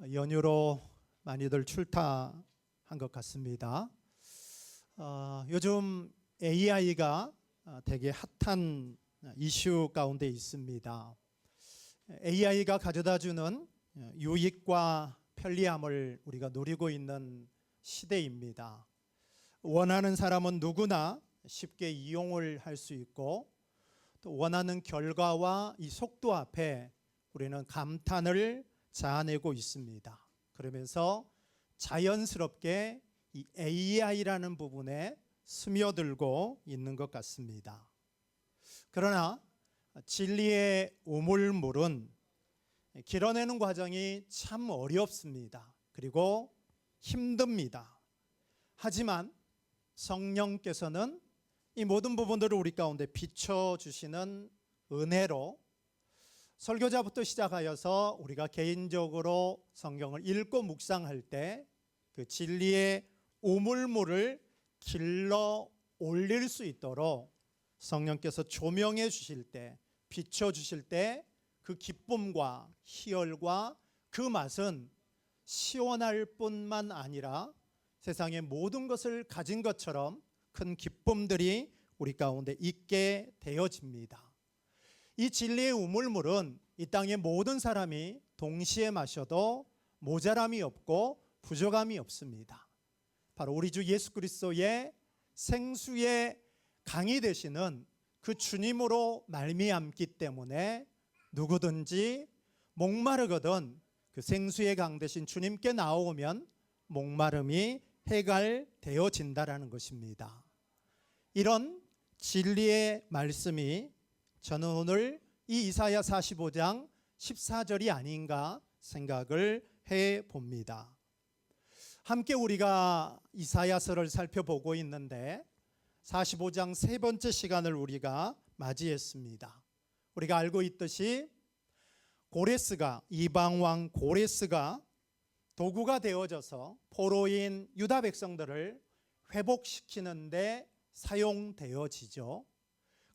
연휴로 많이들 출타한 것 같습니다. 요즘 AI가 되게 핫한 이슈 가운데 있습니다. AI가 가져다주는 유익과 편리함을 우리가 누리고 있는 시대입니다. 원하는 사람은 누구나 쉽게 이용을 할 수 있고, 또 원하는 결과와 이 속도 앞에 우리는 감탄을 자아내고 있습니다. 그러면서 자연스럽게 이 AI라는 부분에 스며들고 있는 것 같습니다. 그러나 진리의 우물물은 길어내는 과정이 참 어렵습니다. 그리고 힘듭니다. 하지만 성령께서는 이 모든 부분들을 우리 가운데 비춰주시는 은혜로 설교자부터 시작하여서 우리가 개인적으로 성경을 읽고 묵상할 때 그 진리의 우물물을 길러 올릴 수 있도록 성령께서 조명해 주실 때, 비춰 주실 때 그 기쁨과 희열과 그 맛은 시원할 뿐만 아니라 세상의 모든 것을 가진 것처럼 큰 기쁨들이 우리 가운데 있게 되어집니다. 이 진리의 우물물은 이 땅의 모든 사람이 동시에 마셔도 모자람이 없고 부족함이 없습니다. 바로 우리 주 예수 그리스도의 생수의 강이 되시는 그 주님으로 말미암기 때문에 누구든지 목마르거든 그 생수의 강 되신 주님께 나오면 목마름이 해갈되어진다라는 것입니다. 이런 진리의 말씀이 저는 오늘 이 이사야 45장 14절이 아닌가 생각을 해봅니다. 함께 우리가 이사야서를 살펴보고 있는데 45장 세 번째 시간을 우리가 맞이했습니다. 우리가 알고 있듯이 고레스가, 이방왕 고레스가 도구가 되어져서 포로인 유다 백성들을 회복시키는데 사용되어지죠.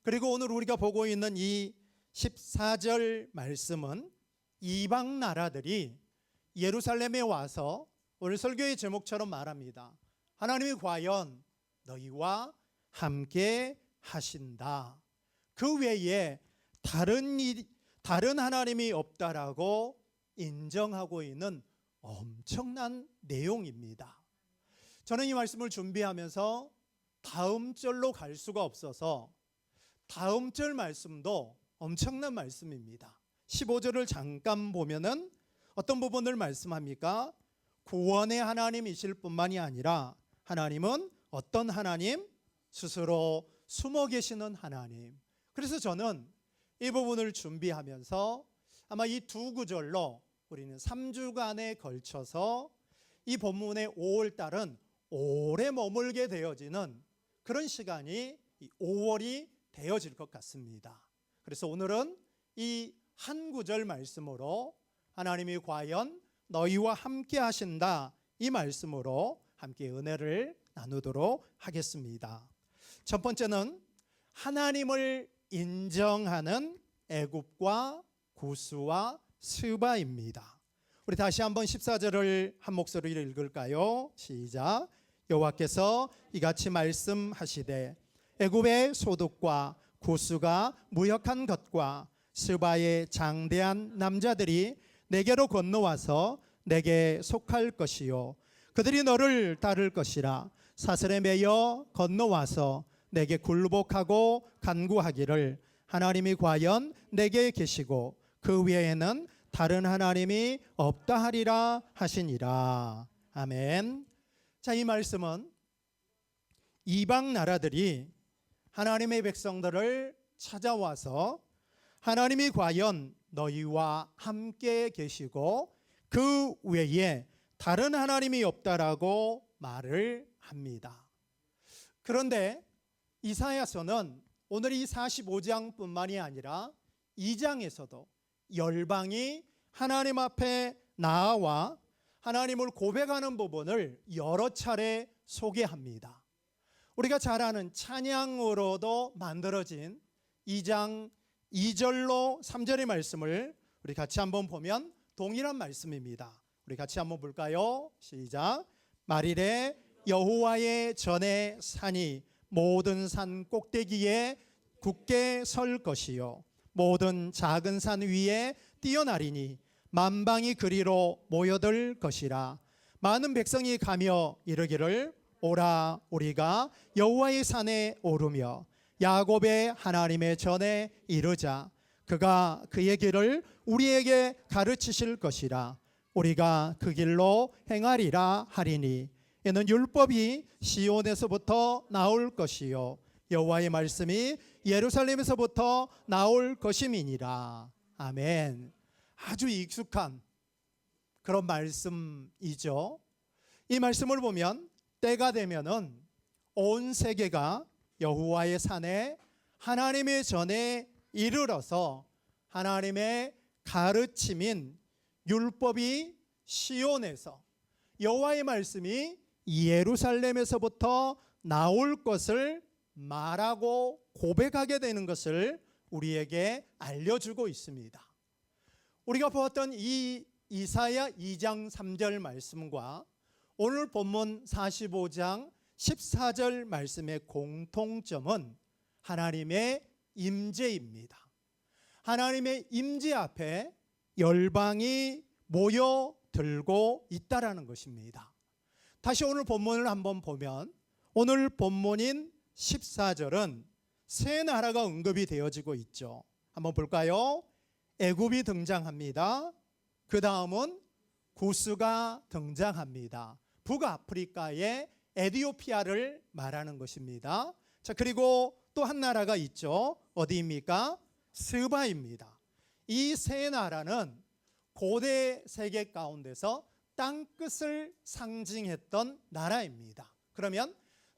그리고 오늘 우리가 보고 있는 이 14절 말씀은 이방 나라들이 예루살렘에 와서 오늘 설교의 제목처럼 말합니다. 하나님이 과연 너희와 함께 하신다. 그 외에 다른 하나님이 없다라고 인정하고 있는 엄청난 내용입니다. 저는 이 말씀을 준비하면서 다음 절로 갈 수가 없어서 다음 절 말씀도 엄청난 말씀입니다. 15절을 잠깐 보면은 어떤 부분을 말씀합니까? 구원의 하나님이실 뿐만이 아니라 하나님은 어떤 하나님? 스스로 숨어 계시는 하나님. 그래서 저는 이 부분을 준비하면서 아마 이 두 구절로 우리는 3주간에 걸쳐서 이 본문의 5월달은 오래 머물게 되어지는 그런 시간이 5월이 되어질 것 같습니다. 그래서 오늘은 이 한 구절 말씀으로 하나님이 과연 너희와 함께 하신다, 이 말씀으로 함께 은혜를 나누도록 하겠습니다. 첫 번째는 하나님을 인정하는 애굽과 구스와 스바입니다. 우리 다시 한번 14절을 한 목소리로 읽을까요? 시작. 여호와께서 이같이 말씀하시되 애굽의 소득과 구스가 무역한 것과 스바의 장대한 남자들이 내게로 건너와서 내게 속할 것이요 그들이 너를 따를 것이라. 사슬에 매여 건너와서 내게 굴복하고 간구하기를 하나님이 과연 내게 계시고 그 외에는 다른 하나님이 없다 하리라 하시니라. 아멘. 자, 이 말씀은 이방 나라들이 하나님의 백성들을 찾아와서 하나님이 과연 너희와 함께 계시고 그 외에 다른 하나님이 없다라고 말을 합니다. 그런데 이사야서는 오늘 이 45장뿐만이 아니라 2장에서도 열방이 하나님 앞에 나아와 하나님을 고백하는 부분을 여러 차례 소개합니다. 우리가 잘 아는 찬양으로도 만들어진 2장 2절로 3절의 말씀을 우리 같이 한번 보면 동일한 말씀입니다. 우리 우리 같이 한번 볼까요? 시작. 말일에 여호와의 전에 산이 모든 산 꼭대기에 굳게 설 것이요 모든 작은 산 위에 뛰어나리니 만방이 그리로 모여들 것이라. 많은 백성이 가며 이르기를 오라 우리가 여호와의 산에 오르며 야곱의 하나님의 전에 이르자. 그가 그의 길을 우리에게 가르치실 것이라. 우리가 그 길로 행하리라 하리니 이는 율법이 시온에서부터 나올 것이요 여호와의 말씀이 예루살렘에서부터 나올 것임이니라. 아멘. 아주 익숙한 그런 말씀이죠. 이 말씀을 보면 때가 되면은 온 세계가 여호와의 산에 하나님의 전에 이르러서 하나님의 가르침인 율법이 시온에서 여호와의 말씀이 예루살렘에서부터 나올 것을 말하고 고백하게 되는 것을 우리에게 알려주고 있습니다. 우리가 보았던 이 이사야 2장 3절 말씀과 오늘 본문 45장 14절 말씀의 공통점은 하나님의 임재입니다. 하나님의 임재 앞에 열방이 모여들고 있다라는 것입니다. 다시 오늘 본문을 한번 보면 오늘 본문인 14절은 세 나라가 언급이 되어지고 있죠. 한번 볼까요? 애굽이 등장합니다. 그 다음은 구스가 등장합니다. 북아프리카의 에티오피아를 말하는 것입니다. 자, 그리고 또 한 나라가 있죠. 어디입니까? 스바입니다. 이 세 나라는 고대 세계 가운데서 땅끝을 상징했던 나라입니다. 그러면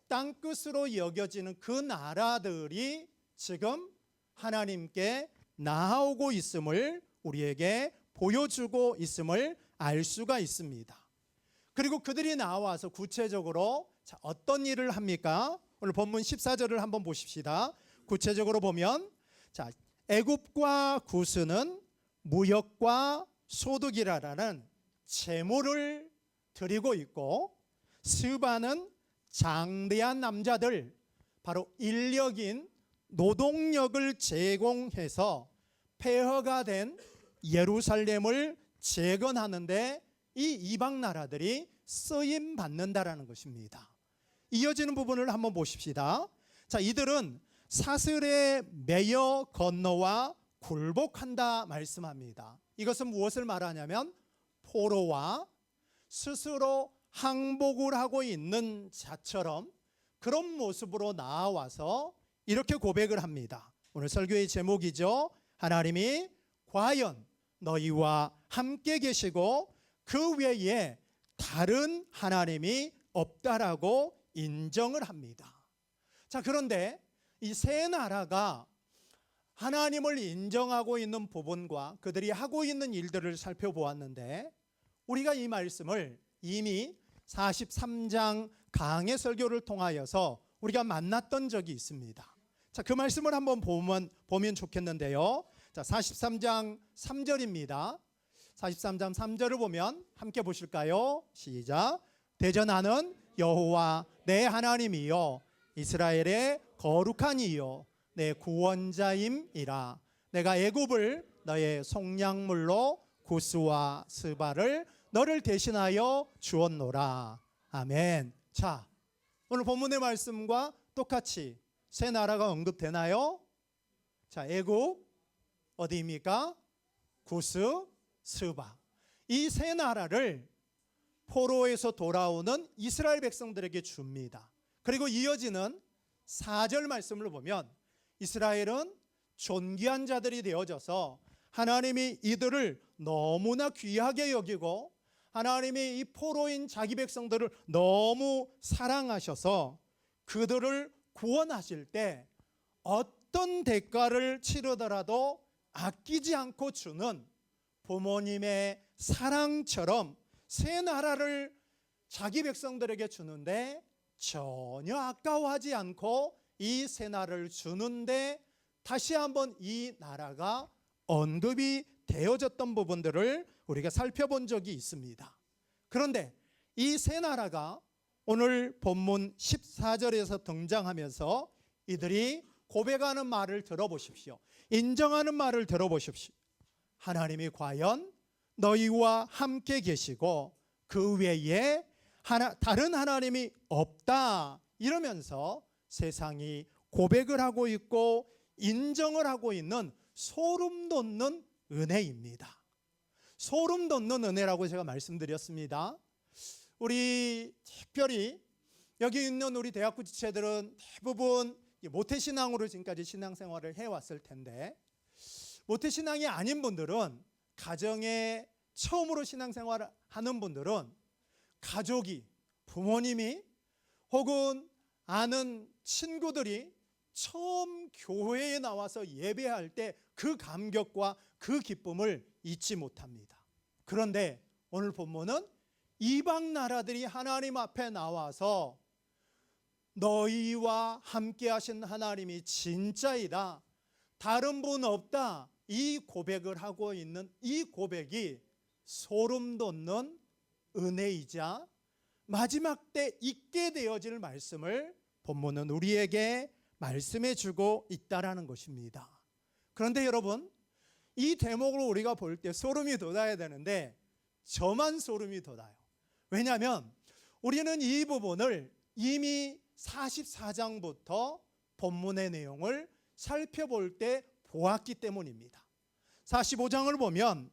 땅끝으로 여겨지는 그 나라들이 지금 하나님께 나아오고 있음을 우리에게 보여주고 있음을 알 수가 있습니다. 그리고 그들이 나와서 구체적으로 어떤 일을 합니까? 오늘 본문 14절을 한번 보십시다. 구체적으로 보면 애굽과 구스는 무역과 소득이라는 재물을 드리고 있고 스바는 장대한 남자들, 바로 인력인 노동력을 제공해서 폐허가 된 예루살렘을 재건하는데 이 이방 나라들이 쓰임 받는다라는 것입니다. 이어지는 부분을 한번 보십시다. 자, 이들은 사슬에 매여 건너와 굴복한다 말씀합니다. 이것은 무엇을 말하냐면 포로와 스스로 항복을 하고 있는 자처럼 그런 모습으로 나와서 이렇게 고백을 합니다. 오늘 설교의 제목이죠. 하나님이 과연 너희와 함께 계시고 그 외에 다른 하나님이 없다라고 인정을 합니다. 자, 그런데 이 세 나라가 하나님을 인정하고 있는 부분과 그들이 하고 있는 일들을 살펴보았는데 우리가 이 말씀을 이미 43장 강해 설교를 통하여서 우리가 만났던 적이 있습니다. 자, 그 말씀을 한번 보면 좋겠는데요. 자, 43장 3절입니다. 43장 3절을 보면 함께 보실까요? 시작. 대전하는 여호와 내 하나님이요 이스라엘의 거룩한 이요 내 구원자임이라. 내가 애굽을 너의 속량물로 구스와 스바를 너를 대신하여 주었노라. 아멘. 자, 오늘 본문의 말씀과 똑같이 세 나라가 언급되나요? 자, 애굽 어디입니까? 구스, 스바. 이 세 나라를 포로에서 돌아오는 이스라엘 백성들에게 줍니다. 그리고 이어지는 4절 말씀을 보면 이스라엘은 존귀한 자들이 되어져서 하나님이 이들을 너무나 귀하게 여기고 하나님이 이 포로인 자기 백성들을 너무 사랑하셔서 그들을 구원하실 때 어떤 대가를 치르더라도 아끼지 않고 주는 부모님의 사랑처럼 새 나라를 자기 백성들에게 주는데 전혀 아까워하지 않고 이 새 나라를 주는데 다시 한번 이 나라가 언급이 되어졌던 부분들을 우리가 살펴본 적이 있습니다. 그런데 이 세 나라가 오늘 본문 14절에서 등장하면서 이들이 고백하는 말을 들어보십시오. 인정하는 말을 들어보십시오. 하나님이 과연 너희와 함께 계시고 그 외에 다른 하나님이 없다, 이러면서 세상이 고백을 하고 있고 인정을 하고 있는 소름 돋는 은혜입니다. 소름 돋는 은혜라고 제가 말씀드렸습니다. 우리 특별히 여기 있는 우리 대학부 지체들은 대부분 모태신앙으로 지금까지 신앙생활을 해왔을 텐데, 모태신앙이 아닌 분들은, 가정에 처음으로 신앙생활을 하는 분들은 가족이, 부모님이 혹은 아는 친구들이 처음 교회에 나와서 예배할 때 그 감격과 그 기쁨을 잊지 못합니다. 그런데 오늘 본문은 이방 나라들이 하나님 앞에 나와서 너희와 함께 하신 하나님이 진짜이다, 다른 분 없다, 이 고백을 하고 있는 이 고백이 소름 돋는 은혜이자 마지막 때 있게 되어질 말씀을 본문은 우리에게 말씀해 주고 있다라는 것입니다. 그런데 여러분, 이 대목을 우리가 볼 때 소름이 돋아야 되는데 저만 소름이 돋아요. 왜냐하면 우리는 이 부분을 이미 44장부터 본문의 내용을 살펴볼 때 보았기 때문입니다. 45장을 보면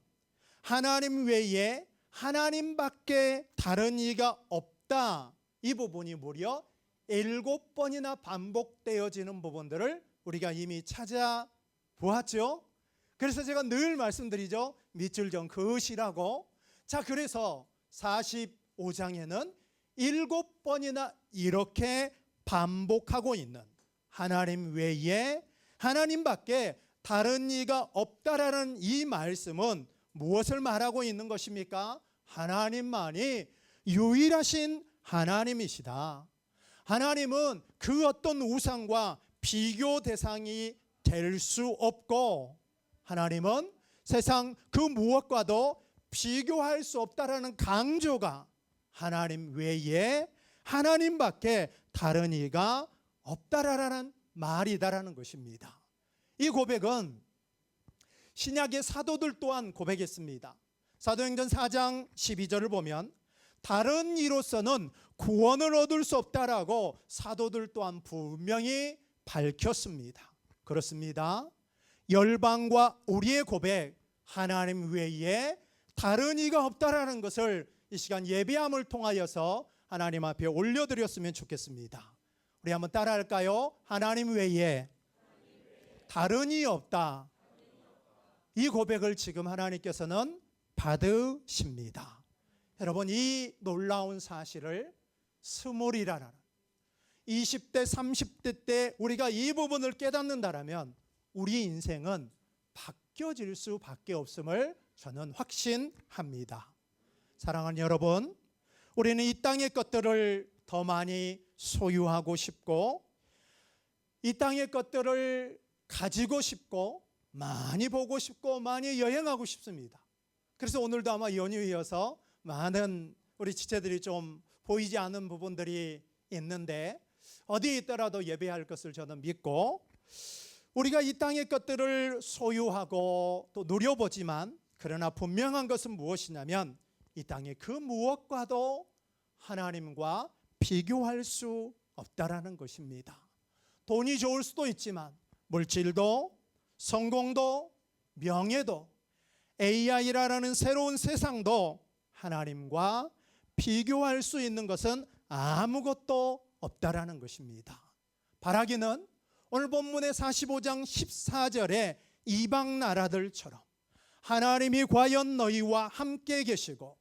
하나님 외에 하나님밖에 다른 이가 없다, 이 부분이 무려 7번이나 반복되어지는 부분들을 우리가 이미 찾아보았죠. 그래서 제가 늘 말씀드리죠. 밑줄 좀 그으시라고. 자, 그래서 45장에는 7번이나 이렇게 반복하고 있는 하나님 외에 하나님밖에 다른 이가 없다라는 이 말씀은 무엇을 말하고 있는 것입니까? 하나님만이 유일하신 하나님이시다. 하나님은 그 어떤 우상과 비교 대상이 될 수 없고, 하나님은 세상 그 무엇과도 비교할 수 없다라는 강조가 하나님 외에 하나님밖에 다른 이가 없다라는 말이다라는 것입니다. 이 고백은 신약의 사도들 또한 고백했습니다. 사도행전 4장 12절을 보면 다른 이로서는 구원을 얻을 수 없다라고 사도들 또한 분명히 밝혔습니다. 그렇습니다. 열방과 우리의 고백, 하나님 외에 다른 이가 없다라는 것을 이 시간 예배함을 통하여서 하나님 앞에 올려드렸으면 좋겠습니다. 우리 한번 따라할까요? 하나님 외에 다른 이 없다. 이 고백을 지금 하나님께서는 받으십니다. 여러분, 이 놀라운 사실을 스물이라는 20대 30대 때 우리가 이 부분을 깨닫는다라면 우리 인생은 바뀌어질 수밖에 없음을 저는 확신합니다. 사랑하는 여러분, 우리는 이 땅의 것들을 더 많이 소유하고 싶고, 이 땅의 것들을 가지고 싶고, 많이 보고 싶고, 많이 여행하고 싶습니다. 그래서 오늘도 아마 연휴이어서 많은 우리 지체들이 좀 보이지 않는 부분들이 있는데, 어디에 있더라도 예배할 것을 저는 믿고, 우리가 이 땅의 것들을 소유하고 또 누려보지만, 그러나 분명한 것은 무엇이냐면 이 땅의 그 무엇과도 하나님과 비교할 수 없다라는 것입니다. 돈이 좋을 수도 있지만 물질도, 성공도, 명예도, AI라는 새로운 세상도 하나님과 비교할 수 있는 것은 아무것도 없다라는 것입니다. 바라기는 오늘 본문의 45장 14절에 이방 나라들처럼 하나님이 과연 너희와 함께 계시고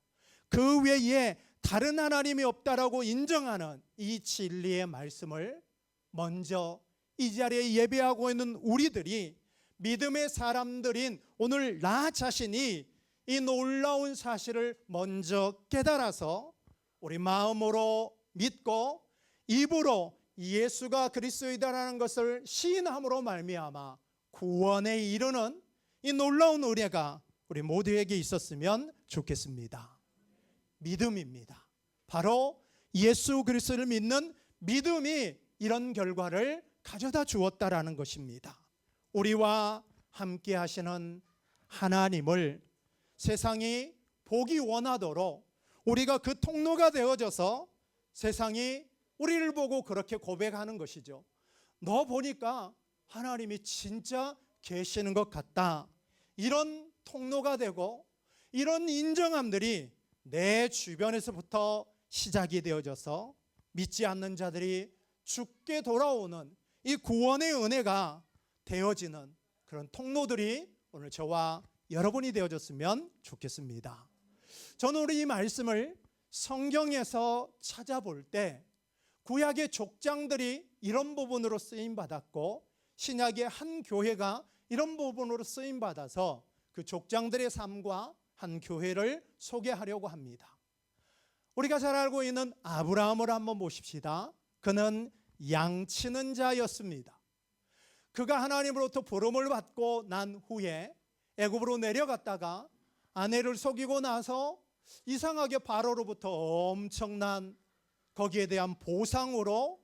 그 외에 다른 하나님이 없다라고 인정하는 이 진리의 말씀을 먼저 이 자리에 예배하고 있는 우리들이, 믿음의 사람들인 오늘 나 자신이 이 놀라운 사실을 먼저 깨달아서 우리 마음으로 믿고 입으로 예수가 그리스도이다라는 것을 시인함으로 말미암아 구원에 이르는 이 놀라운 은혜가 우리 모두에게 있었으면 좋겠습니다. 믿음입니다. 바로 예수 그리스도를 믿는 믿음이 이런 결과를 가져다 주었다라는 것입니다. 우리와 함께 하시는 하나님을 세상이 보기 원하도록 우리가 그 통로가 되어져서 세상이 우리를 보고 그렇게 고백하는 것이죠. 너 보니까 하나님이 진짜 계시는 것 같다. 이런 통로가 되고 이런 인정함들이 내 주변에서부터 시작이 되어져서 믿지 않는 자들이 죽게 돌아오는 이 구원의 은혜가 되어지는 그런 통로들이 오늘 저와 여러분이 되어졌으면 좋겠습니다. 저는 우리 이 말씀을 성경에서 찾아볼 때 구약의 족장들이 이런 부분으로 쓰임받았고 신약의 한 교회가 이런 부분으로 쓰임받아서 그 족장들의 삶과 한 교회를 소개하려고 합니다. 우리가 잘 알고 있는 아브라함을 한번 보십시다. 그는 양치는 자였습니다. 그가 하나님으로부터 부름을 받고 난 후에 애굽으로 내려갔다가 아내를 속이고 나서 이상하게 바로로부터 엄청난 거기에 대한 보상으로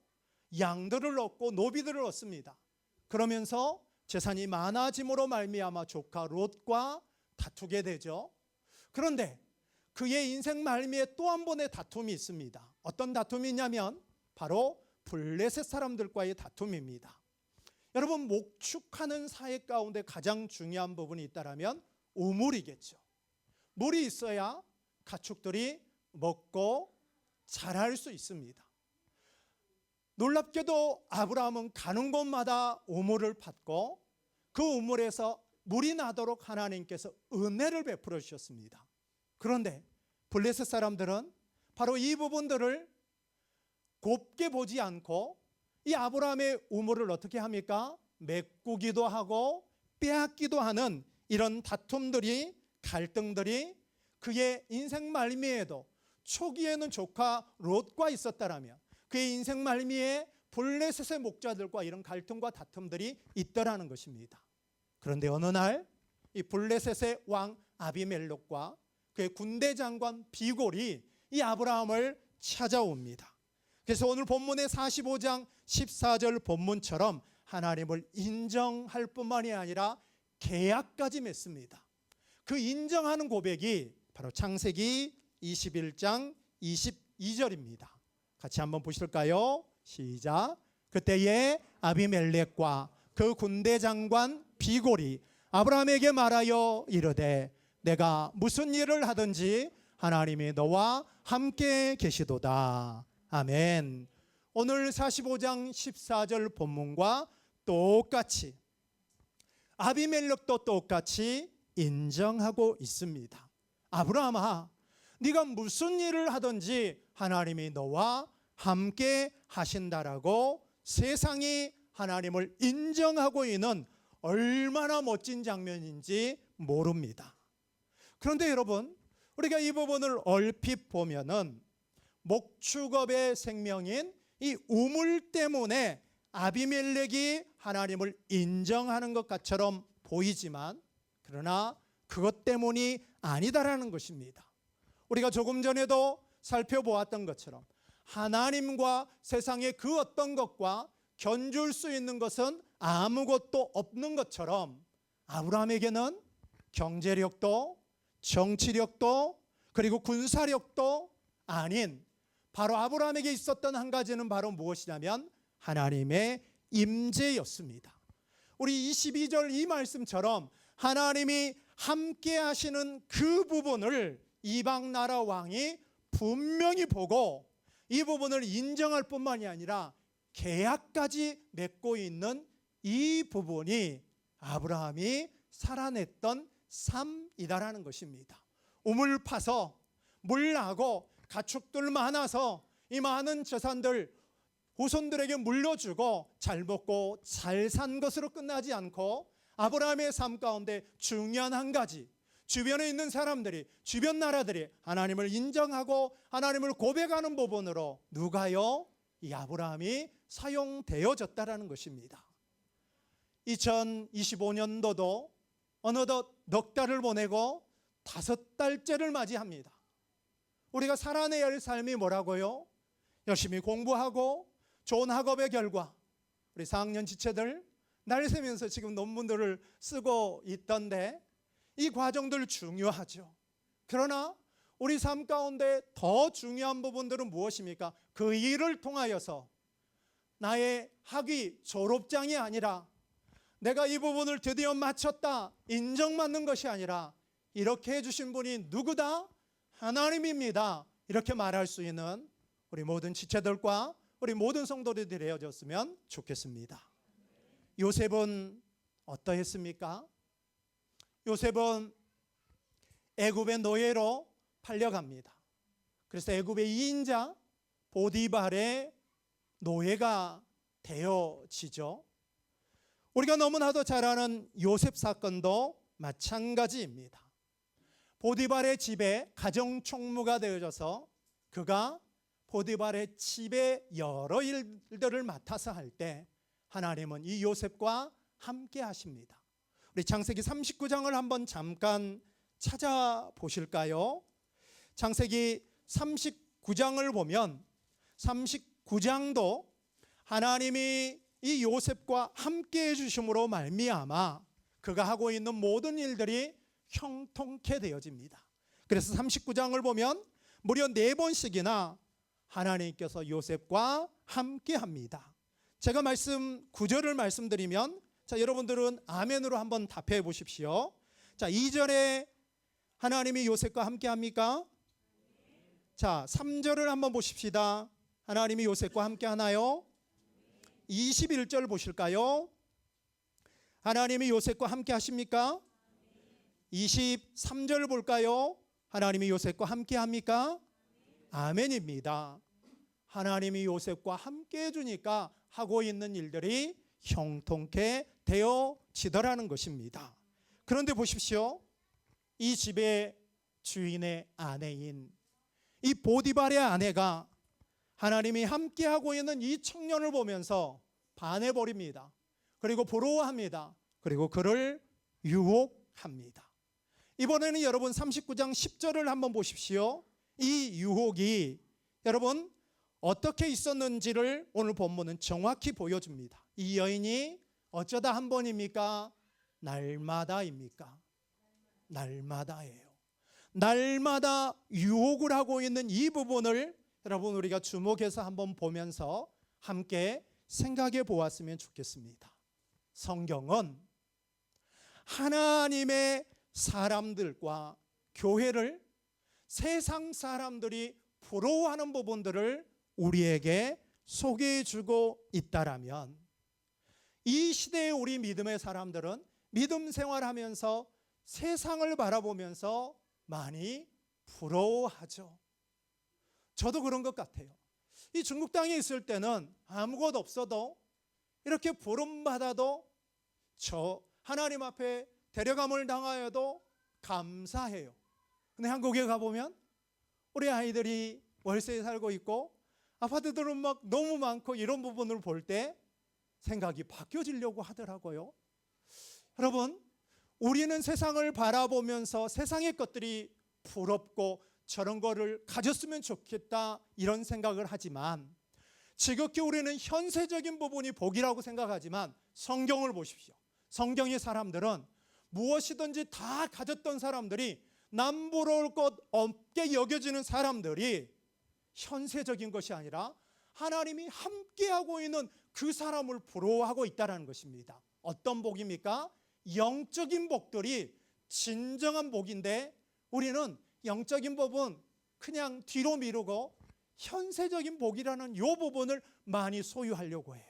양들을 얻고 노비들을 얻습니다. 그러면서 재산이 많아짐으로 말미암아 조카 롯과 다투게 되죠. 그런데 그의 인생 말미에 또 한 번의 다툼이 있습니다. 어떤 다툼이 있냐면 바로 블레셋 사람들과의 다툼입니다. 여러분, 목축하는 사회 가운데 가장 중요한 부분이 있다면 우물이겠죠. 물이 있어야 가축들이 먹고 자랄 수 있습니다. 놀랍게도 아브라함은 가는 곳마다 우물을 팠고 그 우물에서 물이 나도록 하나님께서 은혜를 베풀어 주셨습니다. 그런데 블레셋 사람들은 바로 이 부분들을 곱게 보지 않고 이 아브라함의 우물을 어떻게 합니까? 메꾸기도 하고 빼앗기도 하는 이런 다툼들이, 갈등들이 그의 인생 말미에도 초기에는 조카 롯과 있었다라면 그의 인생 말미에 블레셋의 목자들과 이런 갈등과 다툼들이 있더라는 것입니다. 그런데 어느 날 이 블레셋의 왕 아비멜렉과 그의 군대 장관 비골이 이 아브라함을 찾아옵니다. 그래서 오늘 본문의 45장 14절 본문처럼 하나님을 인정할 뿐만이 아니라 계약까지 맺습니다. 그 인정하는 고백이 바로 창세기 21장 22절입니다. 같이 한번 보실까요? 시작. 그때에 아비멜렉과 그 군대 장관 비골이 아브라함에게 말하여 이르되 내가 무슨 일을 하든지 하나님이 너와 함께 계시도다. 아멘. 오늘 45장 14절 본문과 똑같이 아비멜렉도 똑같이 인정하고 있습니다. 아브라함아, 네가 무슨 일을 하든지 하나님이 너와 함께 하신다라고 세상이 하나님을 인정하고 있는 얼마나 멋진 장면인지 모릅니다. 그런데 여러분, 우리가 이 부분을 얼핏 보면은 목축업의 생명인 이 우물 때문에 아비멜렉이 하나님을 인정하는 것처럼 보이지만 그러나 그것 때문이 아니다라는 것입니다. 우리가 조금 전에도 살펴보았던 것처럼 하나님과 세상의 그 어떤 것과 견줄 수 있는 것은 아무것도 없는 것처럼 아브라함에게는 경제력도 정치력도 그리고 군사력도 아닌 바로 아브라함에게 있었던 한 가지는 바로 무엇이냐면 하나님의 임재였습니다. 우리 22절 이 말씀처럼 하나님이 함께 하시는 그 부분을 이방 나라 왕이 분명히 보고 이 부분을 인정할 뿐만이 아니라 계약까지 맺고 있는 이 부분이 아브라함이 살아냈던 삶이다라는 것입니다. 우물 파서 물 나고 가축들 많아서 이 많은 재산들 후손들에게 물려주고 잘 먹고 잘 산 것으로 끝나지 않고 아브라함의 삶 가운데 중요한 한 가지, 주변에 있는 사람들이, 주변 나라들이 하나님을 인정하고 하나님을 고백하는 부분으로 누가요? 이 아브라함이 사용되어졌다라는 것입니다. 2025년도도 어느덧 넉 달을 보내고 5달째를 맞이합니다. 우리가 살아내야 할 삶이 뭐라고요? 열심히 공부하고 좋은 학업의 결과, 우리 4학년 지체들 날 새면서 지금 논문들을 쓰고 있던데 이 과정들 중요하죠. 그러나 우리 삶 가운데 더 중요한 부분들은 무엇입니까? 그 일을 통하여서 나의 학위 졸업장이 아니라 내가 이 부분을 드디어 마쳤다 인정받는 것이 아니라 이렇게 해주신 분이 누구다? 하나님입니다. 이렇게 말할 수 있는 우리 모든 지체들과 우리 모든 성도들이 되어졌으면 좋겠습니다. 요셉은 어떠했습니까? 요셉은 애굽의 노예로 팔려갑니다. 그래서 애굽의 2인자 보디발의 노예가 되어지죠. 우리가 너무나도 잘 아는 요셉 사건도 마찬가지입니다. 보디발의 집에 가정총무가 되어져서 그가 보디발의 집에 여러 일들을 맡아서 할 때 하나님은 이 요셉과 함께 하십니다. 우리 창세기 39장을 한번 잠깐 찾아보실까요? 창세기 39장을 보면 39장도 하나님이 이 요셉과 함께 해주심으로 말미암아 그가 하고 있는 모든 일들이 형통케 되어집니다. 그래서 39장을 보면 무려 4번씩이나 하나님께서 요셉과 함께 합니다. 제가 9절을 말씀드리면 자, 여러분들은 아멘으로 한번 답해 보십시오. 자, 2절에 하나님이 요셉과 함께 합니까? 자, 3절을 한번 보십시다. 하나님이 요셉과 함께 하나요? 21절 보실까요? 하나님이 요셉과 함께 하십니까? 23절 볼까요? 하나님이 요셉과 함께 합니까? 아멘입니다. 하나님이 요셉과 함께 해주니까 하고 있는 일들이 형통케 되어지더라는 것입니다. 그런데 보십시오. 이 집의 주인의 아내인 이 보디발의 아내가 하나님이 함께하고 있는 이 청년을 보면서 반해버립니다. 그리고 부러워합니다. 그리고 그를 유혹합니다. 이번에는 여러분 39장 10절을 한번 보십시오. 이 유혹이 여러분 어떻게 있었는지를 오늘 본문은 정확히 보여줍니다. 이 여인이 어쩌다 한 번입니까? 날마다입니까? 날마다예요. 날마다 유혹을 하고 있는 이 부분을 여러분 우리가 주목해서 한번 보면서 함께 생각해 보았으면 좋겠습니다. 성경은 하나님의 사람들과 교회를 세상 사람들이 부러워하는 부분들을 우리에게 소개해 주고 있다라면 이 시대의 우리 믿음의 사람들은 믿음 생활하면서 세상을 바라보면서 많이 부러워하죠. 저도 그런 것 같아요. 이 중국 땅에 있을 때는 아무것도 없어도 이렇게 부름받아도 저 하나님 앞에 데려감을 당하여도 감사해요. 근데 한국에 가보면 우리 아이들이 월세에 살고 있고 아파트들은 막 너무 많고 이런 부분을 볼 때 생각이 바뀌어지려고 하더라고요. 여러분, 우리는 세상을 바라보면서 세상의 것들이 부럽고 저런 거를 가졌으면 좋겠다 이런 생각을 하지만 지극히 우리는 현세적인 부분이 복이라고 생각하지만 성경을 보십시오. 성경의 사람들은 무엇이든지 다 가졌던 사람들이 남부러울 것 없게 여겨지는 사람들이 현세적인 것이 아니라 하나님이 함께하고 있는 그 사람을 부러워하고 있다는 것입니다. 어떤 복입니까? 영적인 복들이 진정한 복인데 우리는 영적인 복은 그냥 뒤로 미루고 현세적인 복이라는 이 부분을 많이 소유하려고 해요.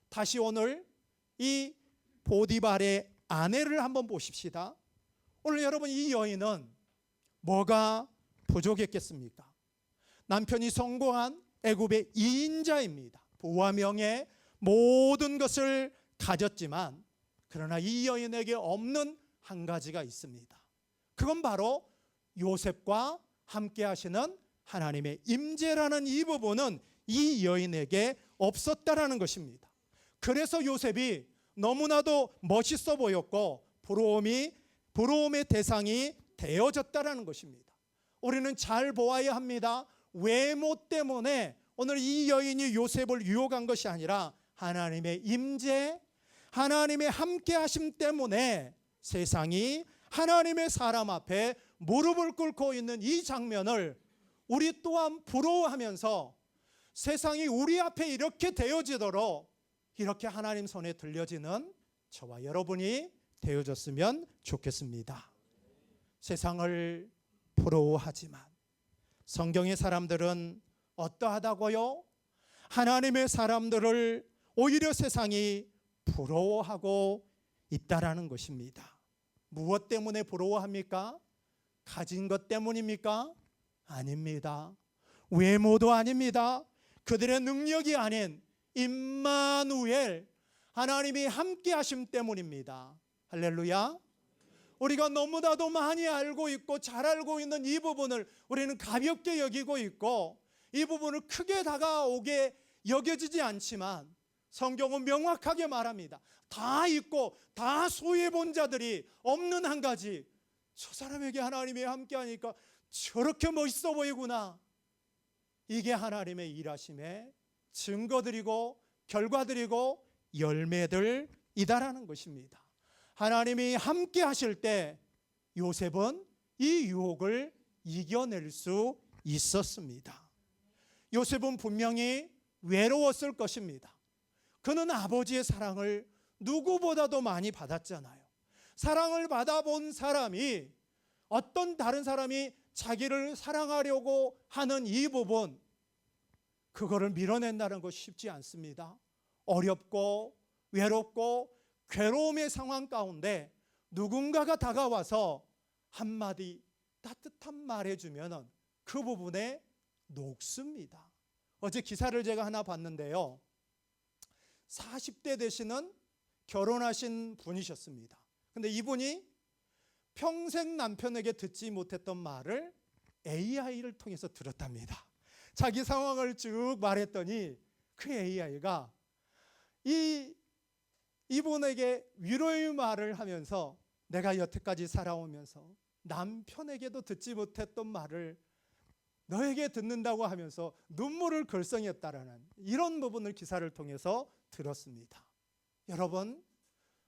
다시 오늘 이 보디발의 아내를 한번 보십시다. 오늘 여러분 이 여인은 뭐가 부족했겠습니까? 남편이 성공한 애굽의 2인자입니다. 부와 명예 모든 것을 가졌지만 그러나 이 여인에게 없는 한 가지가 있습니다. 그건 바로 요셉과 함께 하시는 하나님의 임재라는 이 부분은 이 여인에게 없었다라는 것입니다. 그래서 요셉이 너무나도 멋있어 보였고 부러움의 대상이 되어졌다라는 것입니다. 우리는 잘 보아야 합니다. 외모 때문에 오늘 이 여인이 요셉을 유혹한 것이 아니라 하나님의 임재, 하나님의 함께하심 때문에 세상이 하나님의 사람 앞에 무릎을 꿇고 있는 이 장면을 우리 또한 부러워하면서 세상이 우리 앞에 이렇게 되어지도록 이렇게 하나님 손에 들려지는 저와 여러분이 되어졌으면 좋겠습니다. 세상을 부러워하지만 성경의 사람들은 어떠하다고요? 하나님의 사람들을 오히려 세상이 부러워하고 있다라는 것입니다. 무엇 때문에 부러워합니까? 가진 것 때문입니까? 아닙니다. 외모도 아닙니다. 그들의 능력이 아닌 임마누엘, 하나님이 함께 하심 때문입니다. 할렐루야. 우리가 너무나도 많이 알고 있고 잘 알고 있는 이 부분을 우리는 가볍게 여기고 있고 이 부분을 크게 다가오게 여겨지지 않지만 성경은 명확하게 말합니다. 다 있고 다 소유해 본 자들이 없는 한 가지, 저 사람에게 하나님이 함께하니까 저렇게 멋있어 보이구나. 이게 하나님의 일하심의 증거들이고 결과들이고 열매들이다라는 것입니다. 하나님이 함께 하실 때 요셉은 이 유혹을 이겨낼 수 있었습니다. 요셉은 분명히 외로웠을 것입니다. 그는 아버지의 사랑을 누구보다도 많이 받았잖아요. 사랑을 받아본 사람이 어떤 다른 사람이 자기를 사랑하려고 하는 이 부분, 그거를 밀어낸다는 것이 쉽지 않습니다. 어렵고 외롭고 괴로움의 상황 가운데 누군가가 다가와서 한마디 따뜻한 말 해주면 그 부분에 녹습니다. 어제 기사를 제가 하나 봤는데요, 40대 되시는 결혼하신 분이셨습니다. 근데 이분이 평생 남편에게 듣지 못했던 말을 AI를 통해서 들었답니다. 자기 상황을 쭉 말했더니 그 AI가 이분에게 위로의 말을 하면서 내가 여태까지 살아오면서 남편에게도 듣지 못했던 말을 너에게 듣는다고 하면서 눈물을 글썽였다라는 이런 부분을 기사를 통해서 들었습니다. 여러분,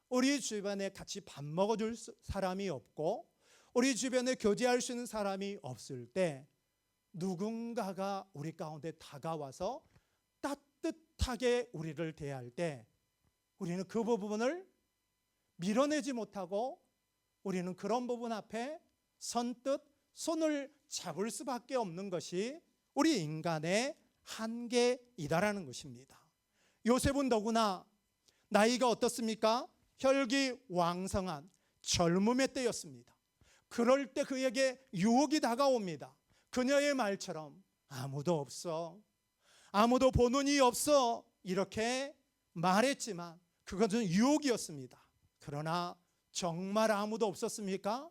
우리 주변에 같이 밥 먹어줄 사람이 없고 우리 주변에 교제할 수 있는 사람이 없을 때 누군가가 우리 가운데 다가와서 따뜻하게 우리를 대할 때 우리는 그 부분을 밀어내지 못하고 우리는 그런 부분 앞에 선뜻 손을 잡을 수밖에 없는 것이 우리 인간의 한계이다라는 것입니다. 요셉은 더구나 나이가 어떻습니까? 혈기왕성한 젊음의 때였습니다. 그럴 때 그에게 유혹이 다가옵니다. 그녀의 말처럼 아무도 없어, 아무도 보는 이 없어, 이렇게 말했지만 그것은 유혹이었습니다. 그러나 정말 아무도 없었습니까?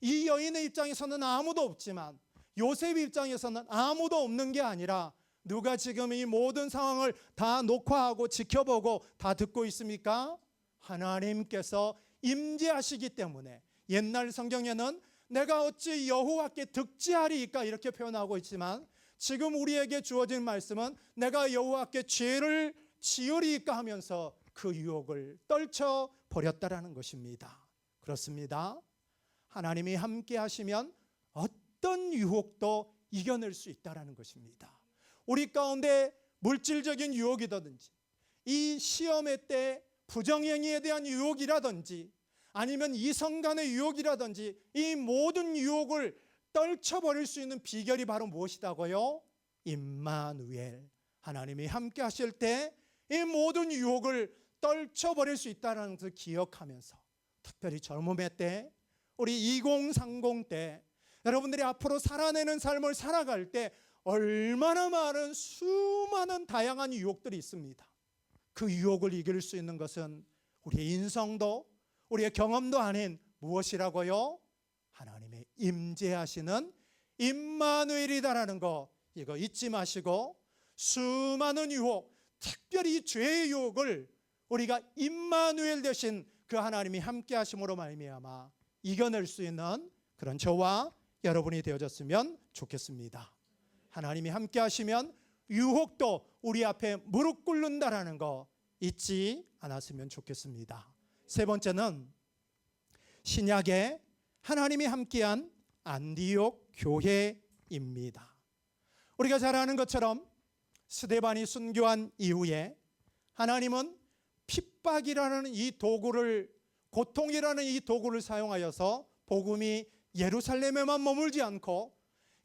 이 여인의 입장에서는 아무도 없지만 요셉의 입장에서는 아무도 없는 게 아니라 누가 지금 이 모든 상황을 다 녹화하고 지켜보고 다 듣고 있습니까? 하나님께서 임재하시기 때문에 옛날 성경에는 내가 어찌 여호와께 득지하리이까 이렇게 표현하고 있지만 지금 우리에게 주어진 말씀은 내가 여호와께 죄를 지으리이까 하면서 그 유혹을 떨쳐버렸다라는 것입니다. 그렇습니다. 하나님이 함께 하시면 어떤 유혹도 이겨낼 수 있다라는 것입니다. 우리 가운데 물질적인 유혹이라든지 이 시험의 때 부정행위에 대한 유혹이라든지 아니면 이성 간의 유혹이라든지 이 모든 유혹을 떨쳐버릴 수 있는 비결이 바로 무엇이다고요? 임마누엘, 하나님이 함께 하실 때 이 모든 유혹을 떨쳐버릴 수 있다는 것을 기억하면서 특별히 젊음의 때 우리 2030 때 여러분들이 앞으로 살아내는 삶을 살아갈 때 얼마나 많은 수많은 다양한 유혹들이 있습니다. 그 유혹을 이길 수 있는 것은 우리의 인성도 우리의 경험도 아닌 무엇이라고요? 하나님의 임재하시는 임마누엘이다라는 거, 이거 잊지 마시고 수많은 유혹, 특별히 죄의 유혹을 우리가 임마누엘 되신 그 하나님이 함께 하심으로 말미암아 이겨낼 수 있는 그런 저와 여러분이 되어졌으면 좋겠습니다. 하나님이 함께 하시면 유혹도 우리 앞에 무릎 꿇는다라는 거 잊지 않았으면 좋겠습니다. 세 번째는 신약에 하나님이 함께한 안디옥 교회입니다. 우리가 잘 아는 것처럼 스데반이 순교한 이후에 하나님은 핍박이라는 이 도구를, 고통이라는 이 도구를 사용하여서 복음이 예루살렘에만 머물지 않고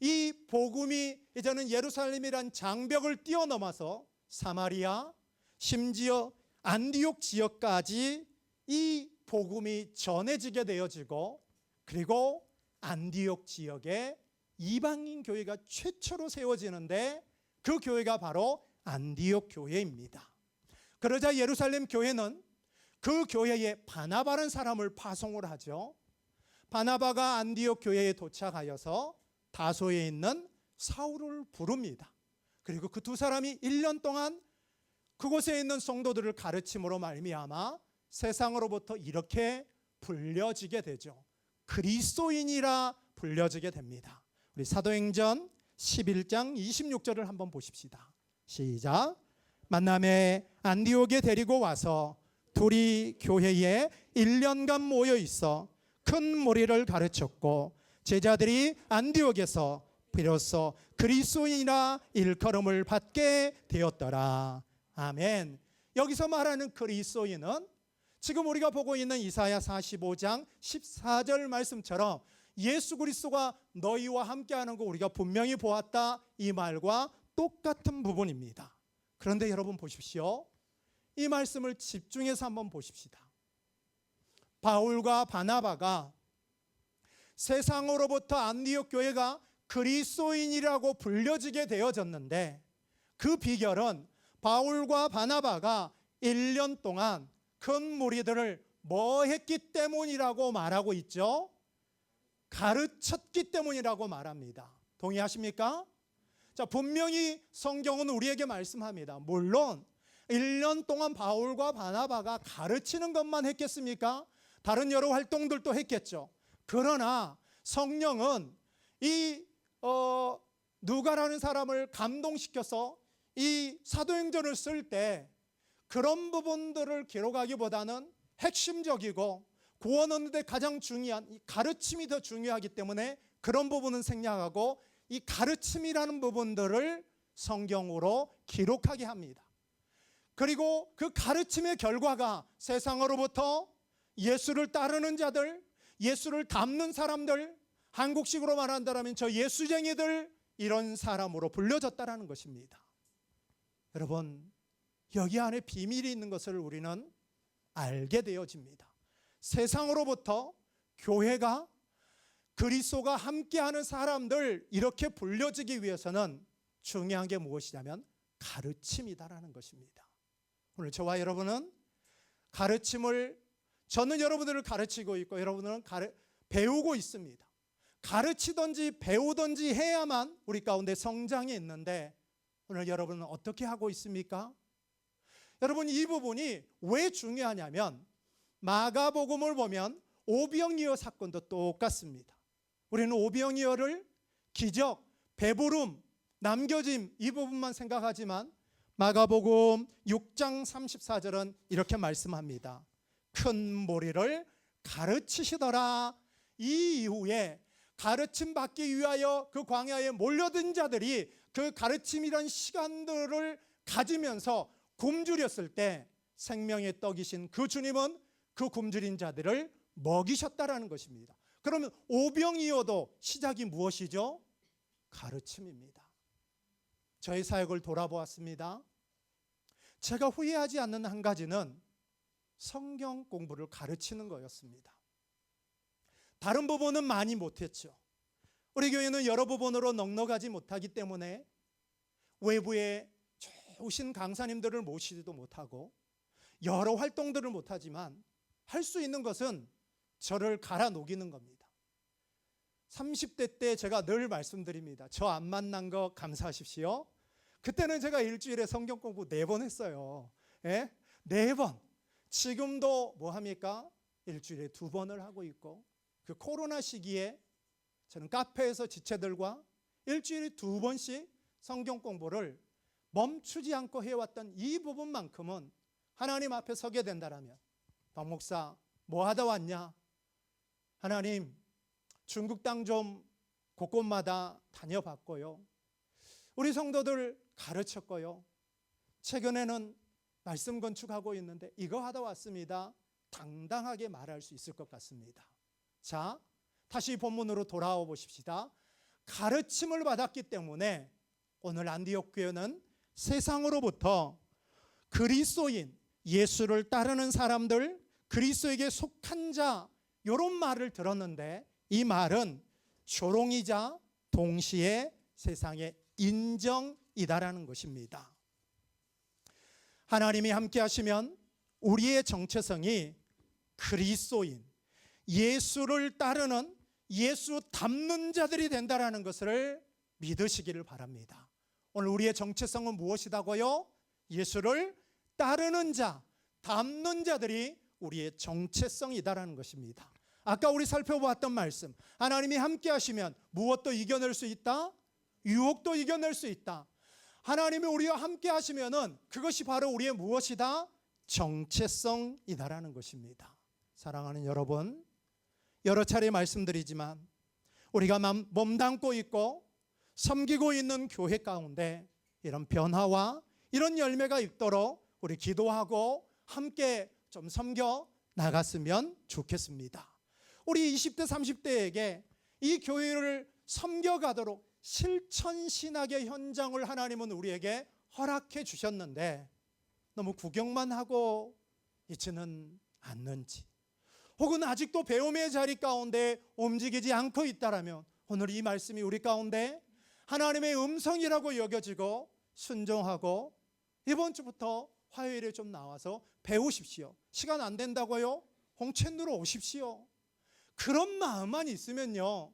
이 복음이 이제는 예루살렘이란 장벽을 뛰어넘어서 사마리아, 심지어 안디옥 지역까지 이 복음이 전해지게 되어지고, 그리고 안디옥 지역에 이방인 교회가 최초로 세워지는데 그 교회가 바로 안디옥 교회입니다. 그러자 예루살렘 교회는 그 교회에 바나바라는 사람을 파송을 하죠. 바나바가 안디옥 교회에 도착하여서 다소에 있는 사울을 부릅니다. 그리고 그 두 사람이 1년 동안 그곳에 있는 성도들을 가르침으로 말미암아 세상으로부터 이렇게 불려지게 되죠. 그리스도인이라 불려지게 됩니다. 우리 사도행전 11장 26절을 한번 보십시다. 시작. 만남에 안디옥에 데리고 와서 둘이 교회에 1년간 모여 있어 큰 무리를 가르쳤고, 제자들이 안디옥에서 비로소 그리스도인이라 일컬음을 받게 되었더라. 아멘. 여기서 말하는 그리스도인은 지금 우리가 보고 있는 이사야 45장 14절 말씀처럼 예수 그리스도가 너희와 함께하는 거 우리가 분명히 보았다, 이 말과 똑같은 부분입니다. 그런데 여러분 보십시오. 이 말씀을 집중해서 한번 보십시다. 바울과 바나바가 세상으로부터 안디옥 교회가 그리스도인이라고 불려지게 되어졌는데, 그 비결은 바울과 바나바가 1년 동안 큰 무리들을 뭐 했기 때문이라고 말하고 있죠? 가르쳤기 때문이라고 말합니다. 동의하십니까? 자, 분명히 성경은 우리에게 말씀합니다. 물론 1년 동안 바울과 바나바가 가르치는 것만 했겠습니까? 다른 여러 활동들도 했겠죠. 그러나 성령은 이 누가라는 사람을 감동시켜서 이 사도행전을 쓸 때 그런 부분들을 기록하기보다는 핵심적이고 구원 얻는 데 가장 중요한 이 가르침이 더 중요하기 때문에 그런 부분은 생략하고 이 가르침이라는 부분들을 성경으로 기록하게 합니다. 그리고 그 가르침의 결과가 세상으로부터 예수를 따르는 자들, 예수를 닮는 사람들, 한국식으로 말한다면 저 예수쟁이들, 이런 사람으로 불려졌다라는 것입니다. 여러분, 여기 안에 비밀이 있는 것을 우리는 알게 되어집니다. 세상으로부터 교회가, 그리스도가 함께하는 사람들, 이렇게 불려지기 위해서는 중요한 게 무엇이냐면 가르침이다라는 것입니다. 오늘 저와 여러분은 가르침을, 저는 여러분들을 가르치고 있고 여러분들은 배우고 있습니다. 가르치든지 배우든지 해야만 우리 가운데 성장이 있는데, 오늘 여러분은 어떻게 하고 있습니까? 여러분, 이 부분이 왜 중요하냐면 마가복음을 보면 오병이어 사건도 똑같습니다. 우리는 오병이어를 기적, 배부름, 남겨짐 이 부분만 생각하지만 마가복음 6장 34절은 이렇게 말씀합니다. 큰 무리를 가르치시더라. 이 이후에 가르침 받기 위하여 그 광야에 몰려든 자들이 그 가르침이란 시간들을 가지면서 굶주렸을 때 생명의 떡이신 그 주님은 그 굶주린 자들을 먹이셨다라는 것입니다. 그러면 오병이어도 시작이 무엇이죠? 가르침입니다. 저의 사역을 돌아보았습니다. 제가 후회하지 않는 한 가지는 성경 공부를 가르치는 거였습니다. 다른 부분은 많이 못했죠. 우리 교회는 여러 부분으로 넉넉하지 못하기 때문에 외부에 좋으신 강사님들을 모시지도 못하고 여러 활동들을 못하지만 할 수 있는 것은 저를 갈아 녹이는 겁니다. 30대 때 제가 늘 말씀드립니다. 저 안 만난 거 감사하십시오. 그때는 제가 일주일에 성경 공부 4번 했어요. 예? 4번. 지금도 뭐 합니까? 일주일에 2번을 하고 있고, 그 코로나 시기에 저는 카페에서 지체들과 일주일에 2번씩 성경 공부를 멈추지 않고 해왔던 이 부분만큼은 하나님 앞에 서게 된다라면, 박 목사 뭐 하다 왔냐? 하나님, 중국 땅 좀 곳곳마다 다녀봤고요, 우리 성도들 가르쳤고요, 최근에는 말씀 건축하고 있는데 이거 하다 왔습니다, 당당하게 말할 수 있을 것 같습니다. 자, 다시 본문으로 돌아와 보십시다. 가르침을 받았기 때문에 오늘 안디옥 교회는 세상으로부터 그리스도인, 예수를 따르는 사람들, 그리스도에게 속한 자, 이런 말을 들었는데, 이 말은 조롱이자 동시에 세상의 인정이다라는 것입니다. 하나님이 함께 하시면 우리의 정체성이 그리스도인, 예수를 따르는, 예수 닮는 자들이 된다라는 것을 믿으시기를 바랍니다. 오늘 우리의 정체성은 무엇이다고요? 예수를 따르는 자, 닮는 자들이 우리의 정체성이다라는 것입니다. 아까 우리 살펴보았던 말씀, 하나님이 함께 하시면 무엇도 이겨낼 수 있다? 유혹도 이겨낼 수 있다. 하나님이 우리와 함께 하시면은 그것이 바로 우리의 무엇이다? 정체성이다라는 것입니다. 사랑하는 여러분, 여러 차례 말씀드리지만 우리가 몸담고 있고 섬기고 있는 교회 가운데 이런 변화와 이런 열매가 있도록 우리 기도하고 함께 좀 섬겨 나갔으면 좋겠습니다. 우리 20대 30대에게 이 교회를 섬겨가도록 실천신학의 현장을 하나님은 우리에게 허락해 주셨는데 너무 구경만 하고 있지는 않는지, 혹은 아직도 배움의 자리 가운데 움직이지 않고 있다라면 오늘 이 말씀이 우리 가운데 하나님의 음성이라고 여겨지고 순종하고 이번 주부터 화요일에 좀 나와서 배우십시오. 시간 안 된다고요? 홍천루로 오십시오. 그런 마음만 있으면요,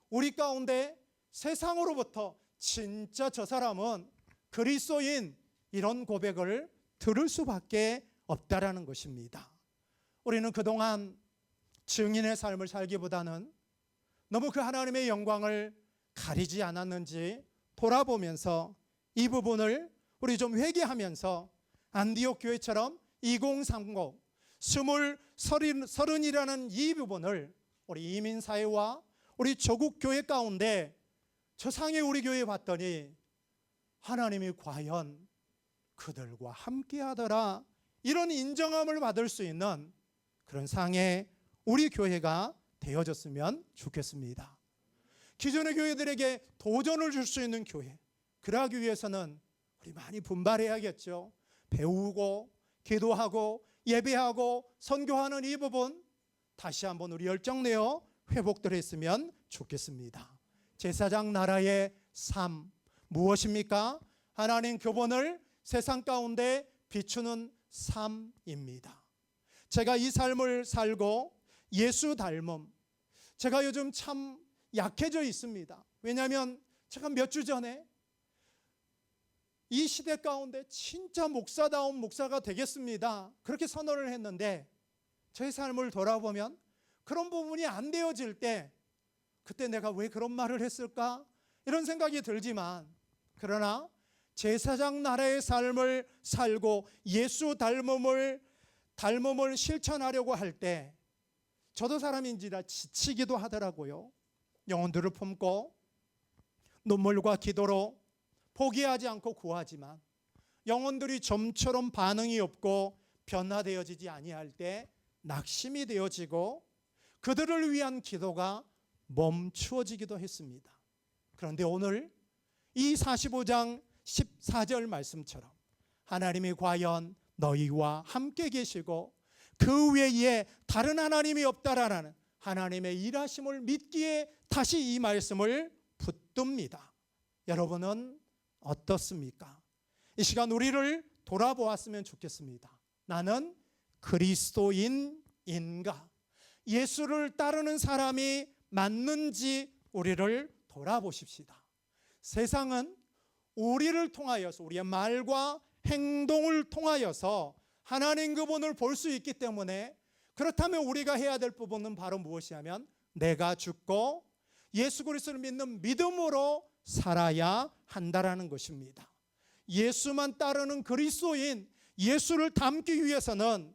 우리 가운데 세상으로부터 진짜 저 사람은 그리스도인, 이런 고백을 들을 수밖에 없다라는 것입니다. 우리는 그동안 증인의 삶을 살기보다는 너무 그 하나님의 영광을 가리지 않았는지 돌아보면서 이 부분을 우리 좀 회개하면서 안디옥 교회처럼 2030, 서른이라는 이 부분을 우리 이민사회와 우리 조국 교회 가운데 저 상해 우리 교회 봤더니 하나님이 과연 그들과 함께 하더라, 이런 인정함을 받을 수 있는 그런 상해 우리 교회가 되어졌으면 좋겠습니다. 기존의 교회들에게 도전을 줄 수 있는 교회, 그러기 위해서는 우리 많이 분발해야겠죠. 배우고 기도하고 예배하고 선교하는 이 부분 다시 한번 우리 열정내어 회복들 했으면 좋겠습니다. 제사장 나라의 삶 무엇입니까? 하나님 교본을 세상 가운데 비추는 삶입니다. 제가 이 삶을 살고 예수 닮음, 제가 요즘 참 약해져 있습니다. 왜냐하면 제가 몇 주 전에 이 시대 가운데 진짜 목사다운 목사가 되겠습니다, 그렇게 선언을 했는데 제 삶을 돌아보면 그런 부분이 안 되어질 때 그때 내가 왜 그런 말을 했을까? 이런 생각이 들지만, 그러나 제사장 나라의 삶을 살고 예수 닮음을 실천하려고 할 때 저도 사람인지라 지치기도 하더라고요. 영혼들을 품고 눈물과 기도로 포기하지 않고 구하지만 영혼들이 좀처럼 반응이 없고 변화되어지지 아니할 때 낙심이 되어지고 그들을 위한 기도가 멈추어지기도 했습니다. 그런데 오늘 이 45장 14절 말씀처럼 하나님이 과연 너희와 함께 계시고 그 외에 다른 하나님이 없다라는 하나님의 일하심을 믿기에 다시 이 말씀을 붙듭니다. 여러분은 어떻습니까? 이 시간 우리를 돌아보았으면 좋겠습니다. 나는 그리스도인인가? 예수를 따르는 사람이 맞는지 우리를 돌아보십시다. 세상은 우리를 통하여서, 우리의 말과 행동을 통하여서 하나님 그분을 볼 수 있기 때문에, 그렇다면 우리가 해야 될 부분은 바로 무엇이냐면 내가 죽고 예수 그리스도를 믿는 믿음으로 살아야 한다라는 것입니다. 예수만 따르는 그리스도인, 예수를 닮기 위해서는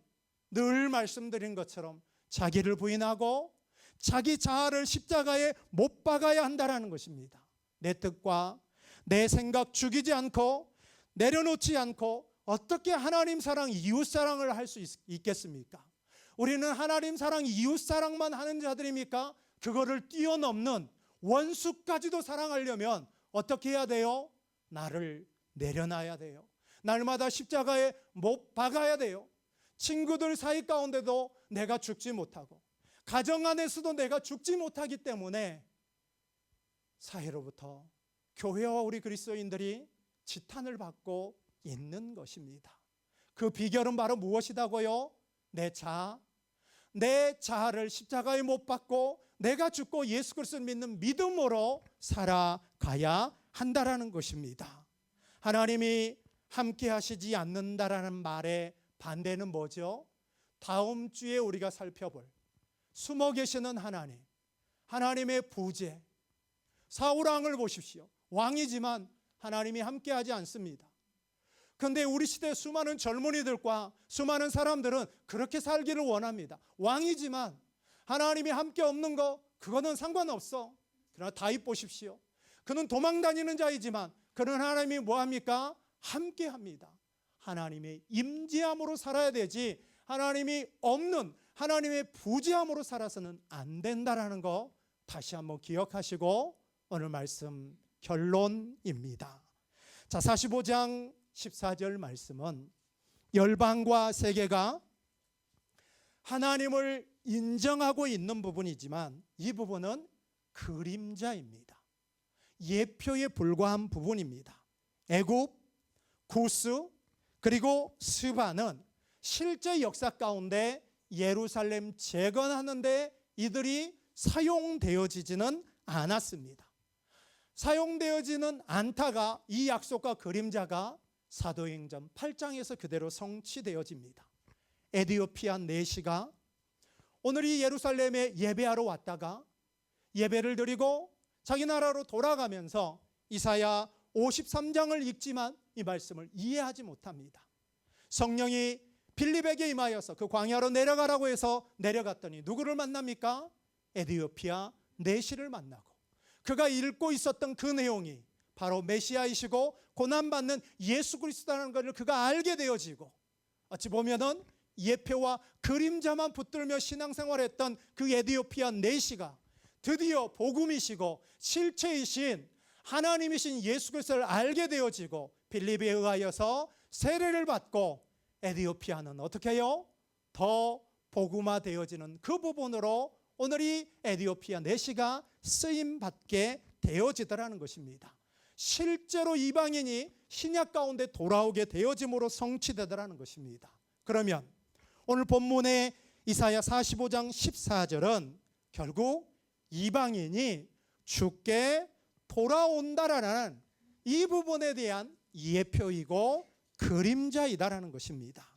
늘 말씀드린 것처럼 자기를 부인하고 자기 자아를 십자가에 못 박아야 한다라는 것입니다. 내 뜻과 내 생각 죽이지 않고 내려놓지 않고 어떻게 하나님 사랑, 이웃 사랑을 할 수 있겠습니까? 우리는 하나님 사랑, 이웃 사랑만 하는 자들입니까? 그거를 뛰어넘는 원수까지도 사랑하려면 어떻게 해야 돼요? 나를 내려놔야 돼요. 날마다 십자가에 못 박아야 돼요. 친구들 사이 가운데도 내가 죽지 못하고 가정 안에서도 내가 죽지 못하기 때문에 사회로부터 교회와 우리 그리스도인들이 지탄을 받고 있는 것입니다. 그 비결은 바로 무엇이다고요? 내 자아를 십자가에 못 박고 내가 죽고 예수 그리스도를 믿는 믿음으로 살아가야 한다라는 것입니다. 하나님이 함께 하시지 않는다라는 말의 반대는 뭐죠? 다음 주에 우리가 살펴볼 숨어 계시는 하나님, 하나님의 부재. 사울 왕을 보십시오. 왕이지만 하나님이 함께하지 않습니다. 그런데 우리 시대 수많은 젊은이들과 수많은 사람들은 그렇게 살기를 원합니다. 왕이지만 하나님이 함께 없는 거 그거는 상관없어. 그러나 다윗 보십시오. 그는 도망다니는 자이지만 그는 하나님이 뭐합니까? 함께합니다. 하나님의 임재함으로 살아야 되지 하나님이 없는 하나님의 부재함으로 살아서는 안 된다라는 거 다시 한번 기억하시고 오늘 말씀 결론입니다. 자, 45장 14절 말씀은 열방과 세계가 하나님을 인정하고 있는 부분이지만 이 부분은 그림자입니다. 예표에 불과한 부분입니다. 애굽, 구스 그리고 스바는 실제 역사 가운데 예루살렘 재건하는데 이들이 사용되어지지는 않았습니다. 사용되어지는 않다가 이 약속과 그림자가 사도행전 8장에서 그대로 성취되어집니다. 에디오피아 내시가 오늘 이 예루살렘에 예배하러 왔다가 예배를 드리고 자기 나라로 돌아가면서 이사야 53장을 읽지만 이 말씀을 이해하지 못합니다. 성령이 빌립에게 임하여서 그 광야로 내려가라고 해서 내려갔더니 누구를 만납니까? 에디오피아 내시를 만나고 그가 읽고 있었던 그 내용이 바로 메시아이시고 고난받는 예수 그리스도라는 것을 그가 알게 되어지고 어찌 보면은 예표와 그림자만 붙들며 신앙생활했던 그 에디오피아 내시가 드디어 복음이시고 실체이신 하나님이신 예수 그리스도를 알게 되어지고 빌립에 의하여서 세례를 받고 에디오피아는 어떻게 해요? 더 복음화되어지는 그 부분으로 오늘 이 에디오피아 내시가 쓰임받게 되어지더라는 것입니다. 실제로 이방인이 신약 가운데 돌아오게 되어짐으로 성취되더라는 것입니다. 그러면 오늘 본문의 이사야 45장 14절은 결국 이방인이 죽게 돌아온다라는 이 부분에 대한 예표이고 그림자이다라는 것입니다.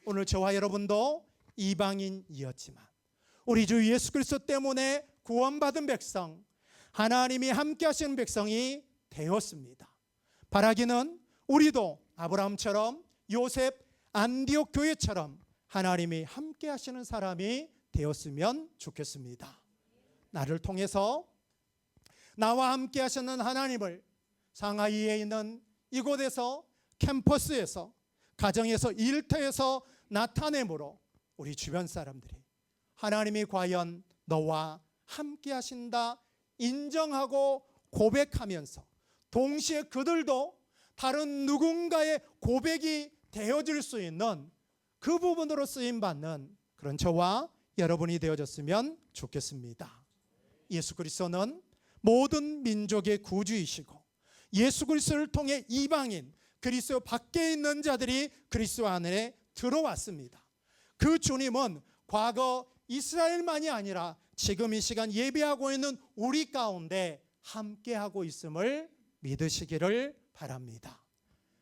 오늘 저와 여러분도 이방인이었지만 우리 주 예수 그리스도 때문에 구원받은 백성, 하나님이 함께 하시는 백성이 되었습니다. 바라기는 우리도 아브라함처럼 요셉 안디옥 교회처럼 하나님이 함께 하시는 사람이 되었으면 좋겠습니다. 나를 통해서 나와 함께 하시는 하나님을 상하이에 있는 이곳에서 캠퍼스에서 가정에서 일터에서 나타내므로 우리 주변 사람들이 하나님이 과연 너와 함께 하신다 인정하고 고백하면서 동시에 그들도 다른 누군가의 고백이 되어질 수 있는 그 부분으로 쓰임받는 그런 저와 여러분이 되어졌으면 좋겠습니다. 예수 그리스도는 모든 민족의 구주이시고 예수 그리스도를 통해 이방인 그리스도 밖에 있는 자들이 그리스도 안에 들어왔습니다. 그 주님은 과거 이스라엘만이 아니라 지금 이 시간 예배하고 있는 우리 가운데 함께하고 있음을 믿으시기를 바랍니다.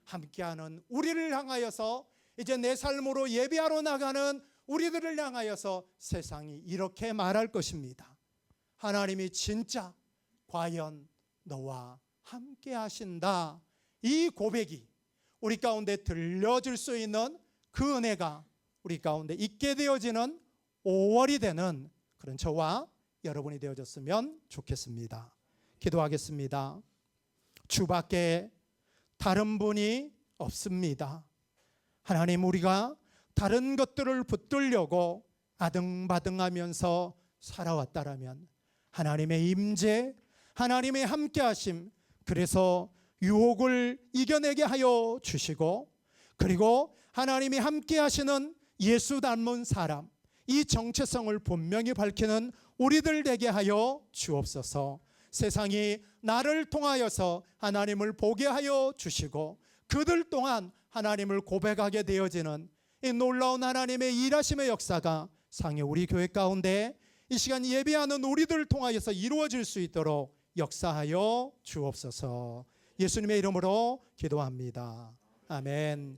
함께하는 우리를 향하여서 이제 내 삶으로 예배하러 나가는 우리들을 향하여서 세상이 이렇게 말할 것입니다. 하나님이 진짜 과연 너와 함께 하신다. 이 고백이 우리 가운데 들려질 수 있는 그 은혜가 우리 가운데 있게 되어지는 5월이 되는 그런 저와 여러분이 되어졌으면 좋겠습니다. 기도하겠습니다. 주밖에 다른 분이 없습니다. 하나님, 우리가 다른 것들을 붙들려고 아등바등하면서 살아왔다라면 하나님의 임재, 하나님의 함께하심, 그래서 유혹을 이겨내게 하여 주시고, 그리고 하나님이 함께하시는 예수 닮은 사람, 이 정체성을 분명히 밝히는 우리들 되게 하여 주옵소서. 세상이 나를 통하여서 하나님을 보게 하여 주시고 그들 또한 하나님을 고백하게 되어지는 이 놀라운 하나님의 일하심의 역사가 상해 우리 교회 가운데 이 시간 예배하는 우리들을 통하여서 이루어질 수 있도록 역사하여 주옵소서. 예수님의 이름으로 기도합니다. 아멘.